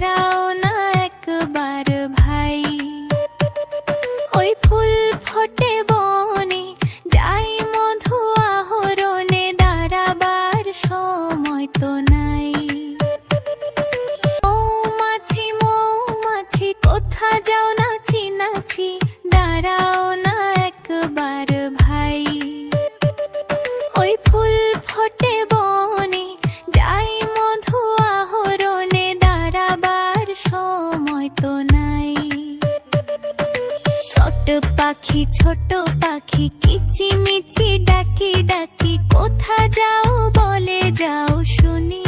দাঁড়াও না একবার ভাই। ওই ফুল ফোটে বনে, যাই মধু আহরণে, দাঁড়াবার সময় তো নাই। মৌমাছি মৌমাছি কোথা যাও নাচি নাচি, দাঁড়াও না একবার ভাই। ওই ফুল ফোটে বনে, যাই মধু আহরণে, দাঁড়াবার সময় তো নাই। ছোট পাখি কিচিমিচি ডাকি ডাকি, কোথা যাও বলে যাও শুনি।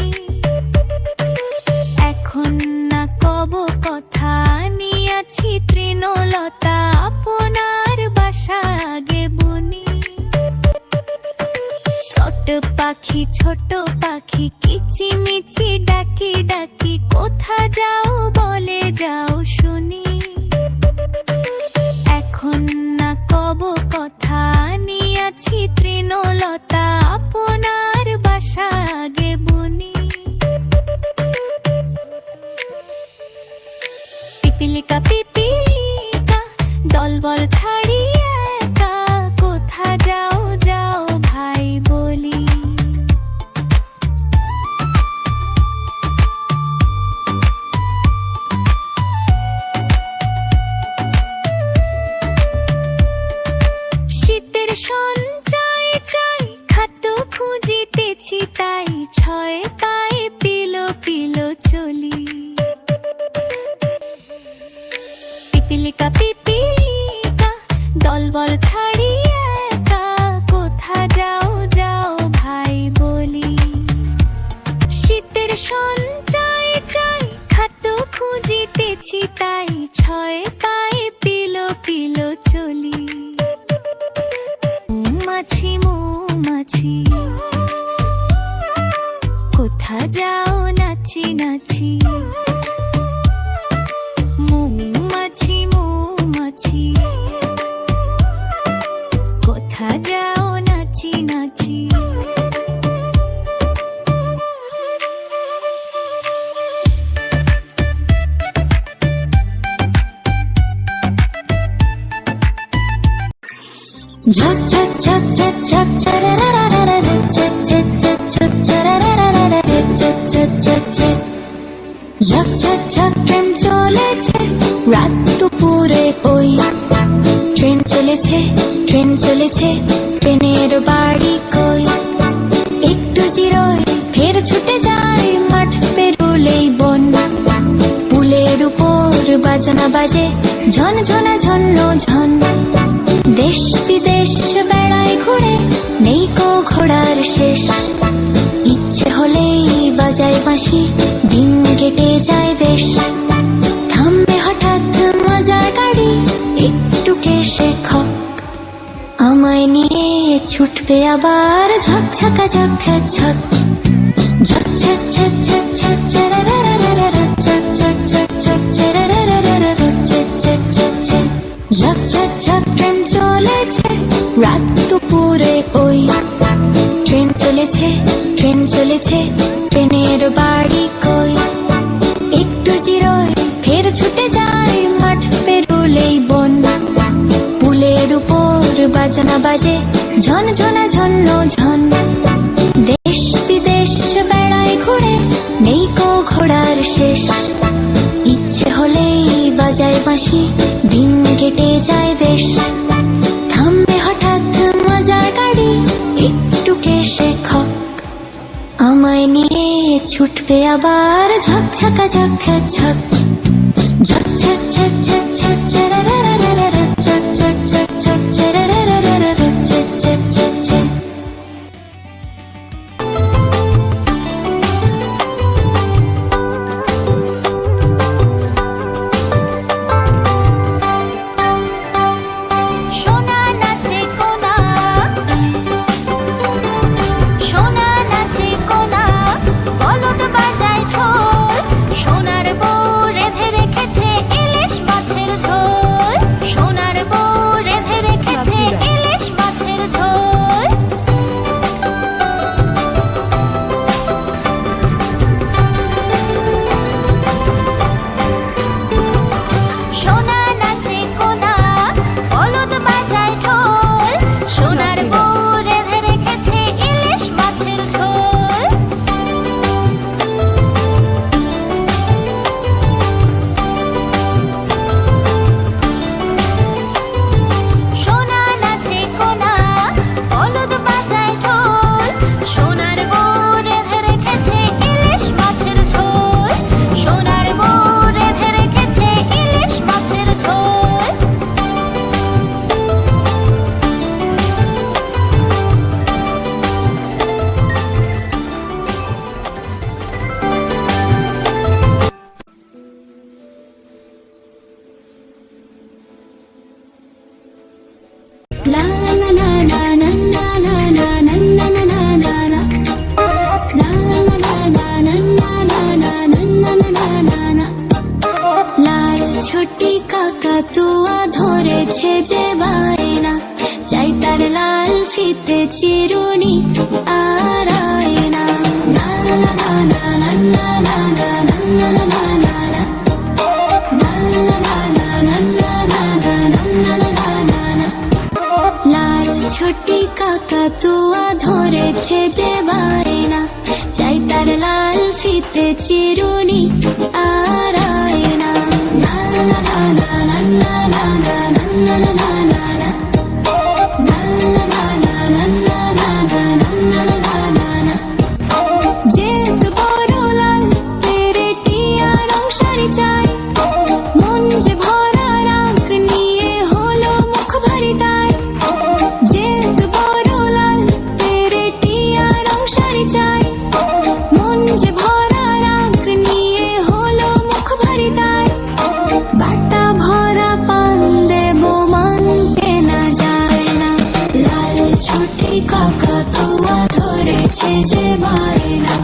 এখন না কব কথা, নিয়াছি তৃণলতা, আপনার বাসা আগে বুনি। ছোট পাখি কিচিমিচি ডাকি ডাকি, কোথা যাও বলে যাও শুনি। এখন না কব কথা, নিয়াছি তৃণলতা, আপনার বাসা আগে বুনি। পিপিলিকা পিপিলিকা দলবল ছাড়িয়ে একা, কোথা যাও যাও ভাই বলি। শীতের সঞ্চয় চাই, খাদ্য খুঁজিতেছি তাই, ছয় পায়ে পিলো পিলো চলি। পিপিলিকা পিপিলিকা দলবল ছাড়িয়ে একা, কোথা যাও যাও ভাই বলি। শীতের সঞ্চয় চাই, খাদ্য খুঁজিতেছি তাই, ছয় পায়ে পিলো পিলো চলি। মৌমাছি মৌমাছি কোথা যাও নাচি নাচি, মৌমাছি মৌমাছি কোথা যাও নাচি নাচি। ঝক ঝক ঝক ঝক ঝক ঝরারারারা, ঝক ঝক ঝক ঝক ঝরারারারা, ঝক ঝক ঝক ঝক ঝক ঝক ঝক। ট্রেন চলেছে রাত দুপুরে, ওই ট্রেন চলেছে ট্রেন চলেছে, ট্রেনের বাড়ি কই। একটু জিরোই ফের ছুটে যায়, মাঠ পেরুলেই বন। পুলের উপর বাজনা বাজে, ঝন ঝনা ঝন্ন ঝন। দেশ বিদেশ বেড়ায় ঘুরে, নেই কো ঘোড়ার শেষ। ইচ্ছে হলেই বাজায় বাঁশি, দিন কেটে যায় বেশ। থামবে হঠাৎ মজার গাড়ি, একটু কেশে খক। আমায় নিয়ে ছুটবে আবার, ঝক ঝকা ঝক ঝক ঝক ঝক ঝক ঝক ঝক ঝক ঝরারারারা, ঝক ঝক ঝক ঝক ঝরারারারা, ঝক ঝক ঝক ঝক ঝক ঝক ঝক। ট্রেন চলেছে রাত দুপুরে, ওই ট্রেন চলেছে ট্রেন চলেছে, ট্রেনের বাড়ি কই। একটু জিরোই ফের ছুটে যায়, মাঠ পেরুলেই বন। পুলের উপর বাজনা বাজে, ঝন ঝনা ঝন্ন ঝন। দেশ বিদেশ বেড়ায় ঘুরে, নেই কো ঘোড়ার শেষ। ইচ্ছে হলেই বাজায় বাঁশি, দিন কেটে যায় বেশ। থামবে হঠাৎ মজার গাড়ি, একটু কেশে খক। আমায় নিয়ে ছুটবে আবার, ঝক ঝকা ঝক ঝক ঝক ঝক ঝক ঝক ঝক ঝক ঝরারারারা, ঝক ঝক ঝক ঝক ঝরারারারা, ঝক ঝক ঝক ঝক। সোনার বউ ফিতে চিরুনি আর আয়না। না না না না না না না না না না না না না না। লাল ছোটি কাকাতুয়া ধরেছে যে বায়না, চাই তার লাল ফিতে চিরুনি আর আয়না। না না না না না না না না না না না না না। যেহেতু বড় লাল পেরেটিয়া রং শাড়ি চাই, মন যে ভরা রাগ নিয়ে হলো মুখ ভারী তাই। যেহেতু বড় লাল পেরেটিয়া রং শাড়ি চাই, মন যে ভরা রাগ নিয়ে হলো মুখ ভারী তাই। বাটা ভরা পান দেব মান কেনা যায় না, লাল ছোটি কাকাতুয়া ধরেছে যে বায়না,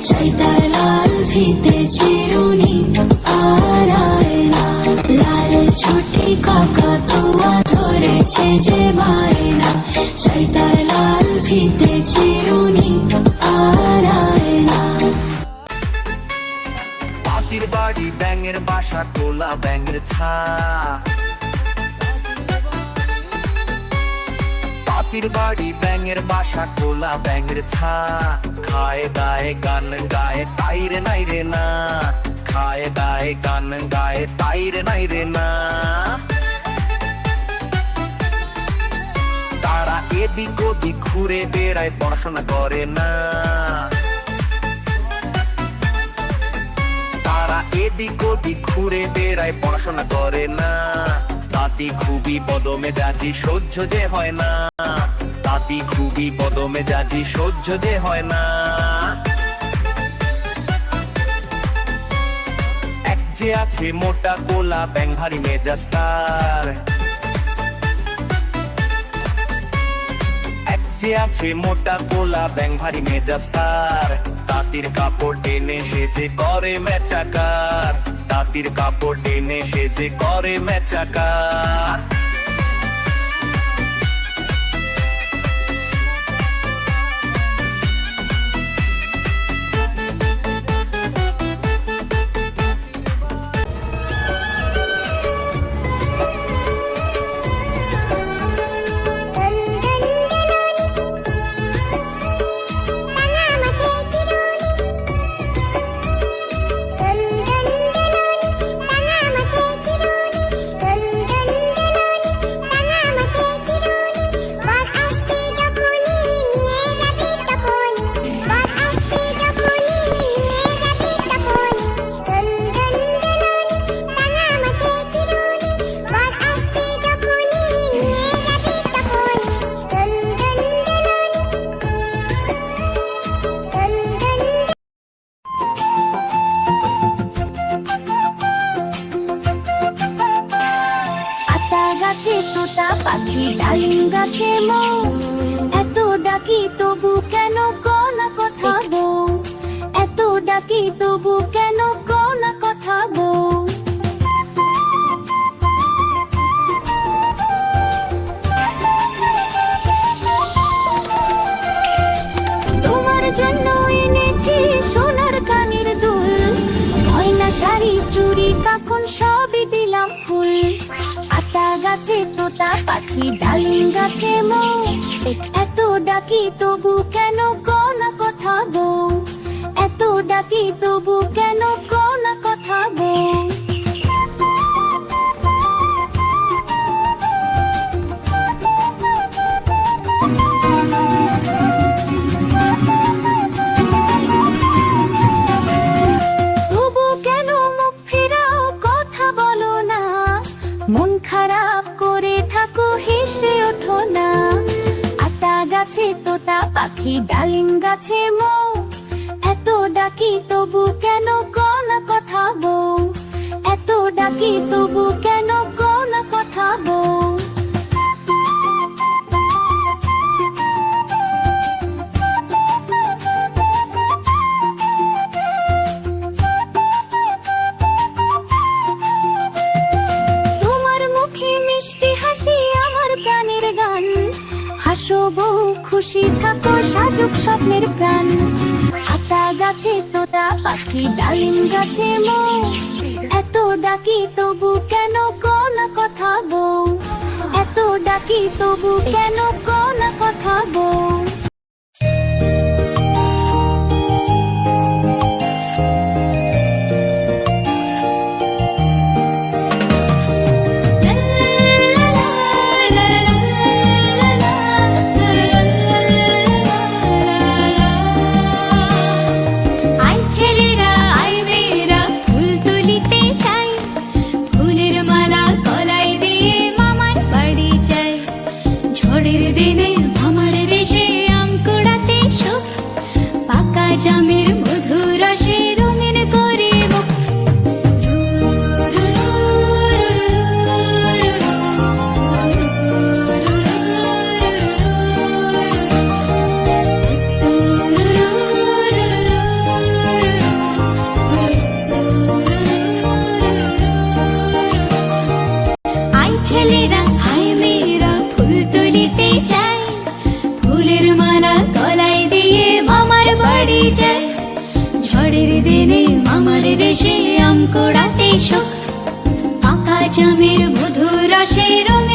চাই তার লাল ফিতে চিরুনি আর আয়না। লাল ছোটি কাকাতুয়া ধরেছে যে বায়না, চাই তার লাল ফিতে চিরুনি আর আয়না। পাতির বাড়ি ব্যাঙের বাসা তোলা ব্যাঙের ছা, পাতির বাড়ি ব্যাঙের বাসা তোলা ব্যাঙের ছা। খায় দায় গান গায়ে তাই রে নাই রে না, খায় দায় গান গায়ে তাই রে নাই রে না। তারা এদিক ওদিক ঘুরে বেড়ায় পড়াশোনা করে না, তারা এদিক ওদিক ঘুরে বেড়ায় পড়াশোনা করে না। তাতি খুবই বদমেজাজি সহ্য যে হয় না, তাতি খুবই বদমেজাজি সহ্য যে হয় না। এক যে আছে মোটা কোলা ব্যাঙ ভারী মেজাজ তার, এক যে আছে মোটা কোলা ব্যাঙ ভারী মেজাজ তার। তাঁতির কাপড় টেনে সেজে করে মেচাকার, তাঁতির কাপড় টেনে সেজে করে মেচাকার। তোতা পাখি ডালিম গাছে মৌ, এত ডাকি তবু কেন কোনা কথা বউ, এত ডাকি তবু কেন কোনা কথা বউ। তোমার জন্য এনেছি সোনার কানের দুল, গয়না শাড়ি চুড়ি কাখন সবই দিলাম ফুল। আতা গাছে তোতা পাখি ডালিম গাছে মৌ, এত ডাকি তবু কেন কোনা কথা বউ, এত ডাকি তবু কেন কোনা কথা বউ। তবু কেন মুখ ফেরাও কথা বলো না, মন খারাপ করে থাকো হেসে ওঠো না। আতা গাছে তোতা পাখি ডালিম গাছে মৌ, এত ডাকি তবু কেন কোনা কথা বউ, এত ডাকি তবু কেন কোনা কথা বউ। হাসো বউ লাজুক স্বপ্নের প্রাণ। আতা গাছে তোতা পাখি, ডালিম গাছে মৌ, এত ডাকি তবু কেন কোনা কথা বউ, এত ডাকি তবু কেন কোনা কথা বউ। জামের মধুর রসে রঙিন করে মুখ, আয় ছেলেরা আয় মেয়েরা ফুল তুলিতে চায়, ফুলের মালা গলায় দিয়ে মামার বাড়ি যায়। ঝড়ের দিনে মামার দেশে আম কুড়াতে শোক, পাকা জামের মধুর রসে রঙের